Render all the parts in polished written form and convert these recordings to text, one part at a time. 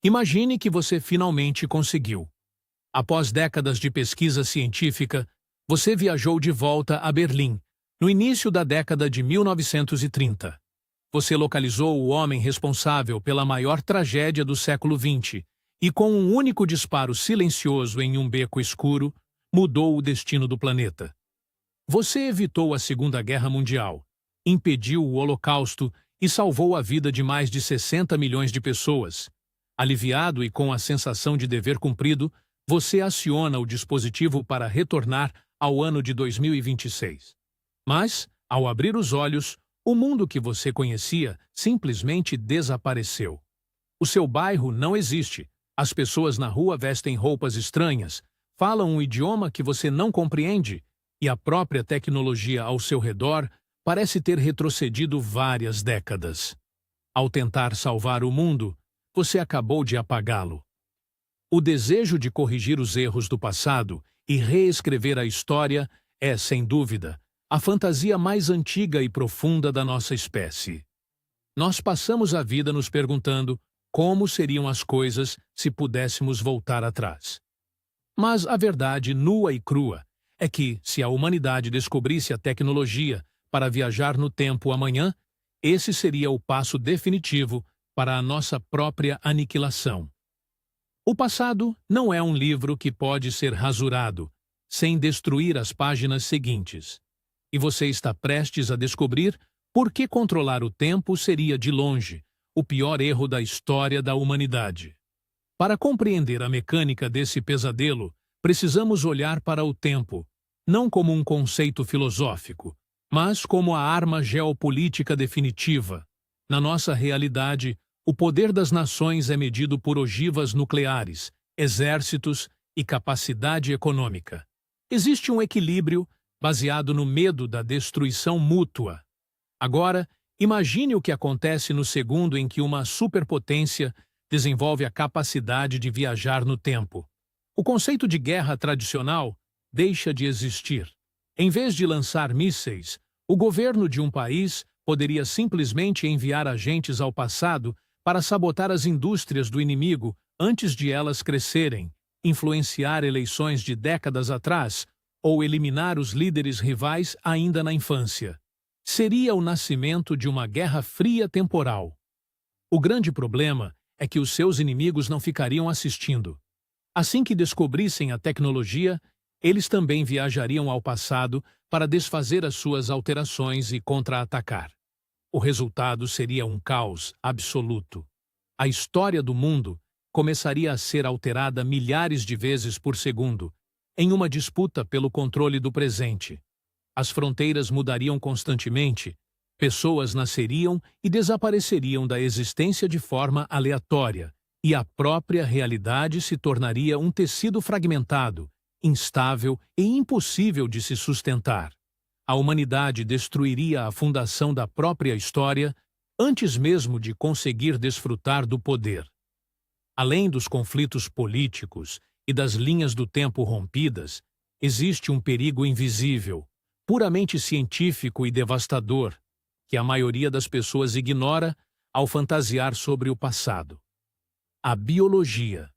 Imagine que você finalmente conseguiu. Após décadas de pesquisa científica, você viajou de volta a Berlim, no início da década de 1930. Você localizou o homem responsável pela maior tragédia do século XX e, com um único disparo silencioso em um beco escuro, mudou o destino do planeta. Você evitou a Segunda Guerra Mundial, impediu o Holocausto e salvou a vida de mais de 60 milhões de pessoas. Aliviado e com a sensação de dever cumprido, você aciona o dispositivo para retornar ao ano de 2026. Mas, ao abrir os olhos, o mundo que você conhecia simplesmente desapareceu. O seu bairro não existe. As pessoas na rua vestem roupas estranhas, falam um idioma que você não compreende, e a própria tecnologia ao seu redor parece ter retrocedido várias décadas. Ao tentar salvar o mundo, você acabou de apagá-lo. O desejo de corrigir os erros do passado e reescrever a história é, sem dúvida, a fantasia mais antiga e profunda da nossa espécie. Nós passamos a vida nos perguntando como seriam as coisas se pudéssemos voltar atrás. Mas a verdade nua e crua é que, se a humanidade descobrisse a tecnologia para viajar no tempo amanhã, esse seria o passo definitivo para a nossa própria aniquilação. O passado não é um livro que pode ser rasurado, sem destruir as páginas seguintes. E você está prestes a descobrir por que controlar o tempo seria, de longe, o pior erro da história da humanidade. Para compreender a mecânica desse pesadelo, precisamos olhar para o tempo, não como um conceito filosófico, mas como a arma geopolítica definitiva. Na nossa realidade, o poder das nações é medido por ogivas nucleares, exércitos e capacidade econômica. Existe um equilíbrio baseado no medo da destruição mútua. Agora, imagine o que acontece no segundo em que uma superpotência desenvolve a capacidade de viajar no tempo. O conceito de guerra tradicional deixa de existir. Em vez de lançar mísseis, o governo de um país poderia simplesmente enviar agentes ao passado para sabotar as indústrias do inimigo antes de elas crescerem, influenciar eleições de décadas atrás ou eliminar os líderes rivais ainda na infância. Seria o nascimento de uma guerra fria temporal. O grande problema é que os seus inimigos não ficariam assistindo. Assim que descobrissem a tecnologia, eles também viajariam ao passado para desfazer as suas alterações e contra-atacar. O resultado seria um caos absoluto. A história do mundo começaria a ser alterada milhares de vezes por segundo, em uma disputa pelo controle do presente. As fronteiras mudariam constantemente, pessoas nasceriam e desapareceriam da existência de forma aleatória, e a própria realidade se tornaria um tecido fragmentado, instável e impossível de se sustentar. A humanidade destruiria a fundação da própria história antes mesmo de conseguir desfrutar do poder. Além dos conflitos políticos e das linhas do tempo rompidas, existe um perigo invisível, puramente científico e devastador, que a maioria das pessoas ignora ao fantasiar sobre o passado. A biologia.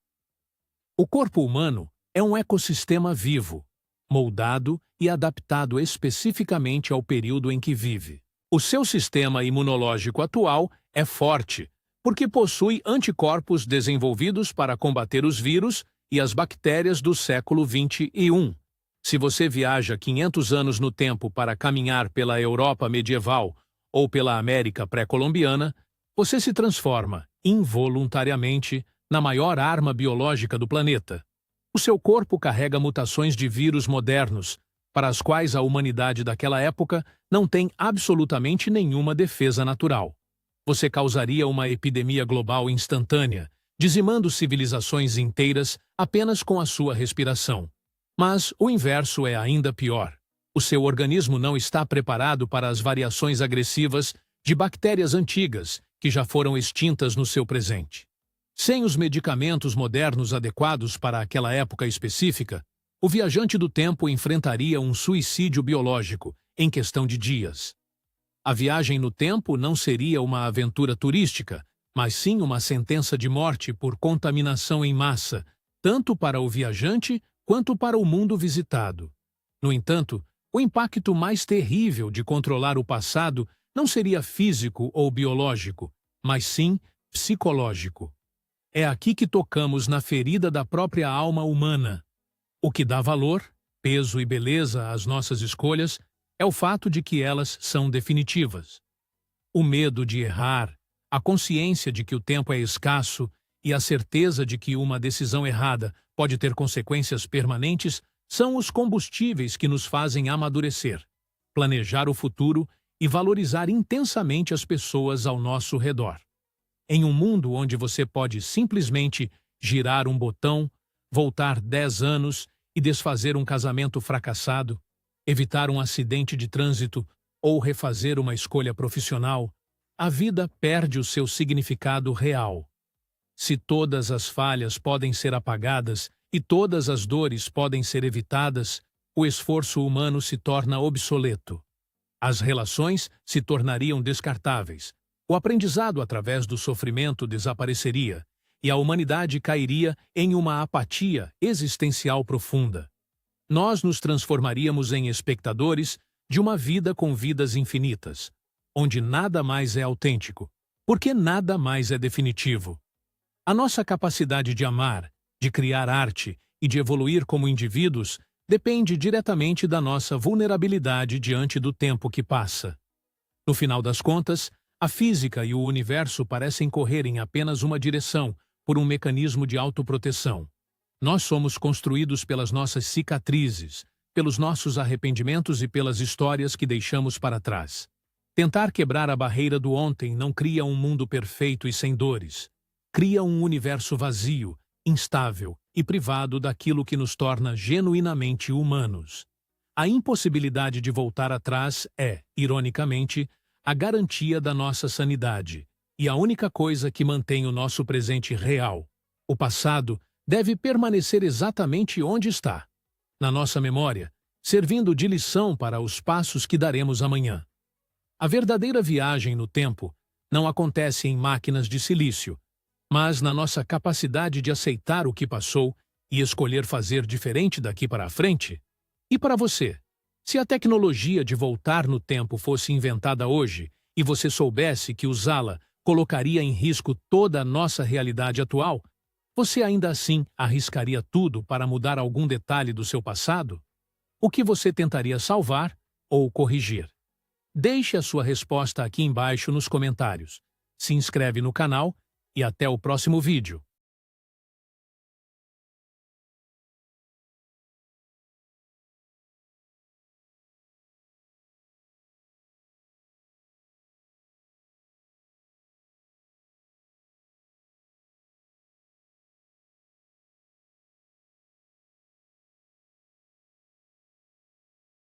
O corpo humano é um ecossistema vivo, moldado e adaptado especificamente ao período em que vive. O seu sistema imunológico atual é forte, porque possui anticorpos desenvolvidos para combater os vírus e as bactérias do século XXI. Se você viaja 500 anos no tempo para caminhar pela Europa medieval ou pela América pré-colombiana, você se transforma, involuntariamente, na maior arma biológica do planeta. O seu corpo carrega mutações de vírus modernos, para as quais a humanidade daquela época não tem absolutamente nenhuma defesa natural. Você causaria uma epidemia global instantânea, dizimando civilizações inteiras apenas com a sua respiração. Mas o inverso é ainda pior. O seu organismo não está preparado para as variações agressivas de bactérias antigas que já foram extintas no seu presente. Sem os medicamentos modernos adequados para aquela época específica, o viajante do tempo enfrentaria um suicídio biológico em questão de dias. A viagem no tempo não seria uma aventura turística, mas sim uma sentença de morte por contaminação em massa, tanto para o viajante quanto para o mundo visitado. No entanto, o impacto mais terrível de controlar o passado não seria físico ou biológico, mas sim psicológico. É aqui que tocamos na ferida da própria alma humana. O que dá valor, peso e beleza às nossas escolhas é o fato de que elas são definitivas. O medo de errar, a consciência de que o tempo é escasso e a certeza de que uma decisão errada pode ter consequências permanentes são os combustíveis que nos fazem amadurecer, planejar o futuro e valorizar intensamente as pessoas ao nosso redor. Em um mundo onde você pode simplesmente girar um botão, voltar 10 anos e desfazer um casamento fracassado, evitar um acidente de trânsito ou refazer uma escolha profissional, a vida perde o seu significado real. Se todas as falhas podem ser apagadas e todas as dores podem ser evitadas, o esforço humano se torna obsoleto. As relações se tornariam descartáveis, o aprendizado através do sofrimento desapareceria e a humanidade cairia em uma apatia existencial profunda. Nós nos transformaríamos em espectadores de uma vida com vidas infinitas, onde nada mais é autêntico, porque nada mais é definitivo. A nossa capacidade de amar, de criar arte e de evoluir como indivíduos depende diretamente da nossa vulnerabilidade diante do tempo que passa. No final das contas, a física e o universo parecem correr em apenas uma direção, por um mecanismo de autoproteção. Nós somos construídos pelas nossas cicatrizes, pelos nossos arrependimentos e pelas histórias que deixamos para trás. Tentar quebrar a barreira do ontem não cria um mundo perfeito e sem dores. Cria um universo vazio, instável e privado daquilo que nos torna genuinamente humanos. A impossibilidade de voltar atrás é, ironicamente, a garantia da nossa sanidade e a única coisa que mantém o nosso presente real. O passado deve permanecer exatamente onde está, na nossa memória, servindo de lição para os passos que daremos amanhã. A verdadeira viagem no tempo não acontece em máquinas de silício, mas na nossa capacidade de aceitar o que passou e escolher fazer diferente daqui para a frente. E para você, se a tecnologia de voltar no tempo fosse inventada hoje e você soubesse que usá-la colocaria em risco toda a nossa realidade atual, você ainda assim arriscaria tudo para mudar algum detalhe do seu passado? O que você tentaria salvar ou corrigir? Deixe a sua resposta aqui embaixo nos comentários. Se inscreve no canal e até o próximo vídeo.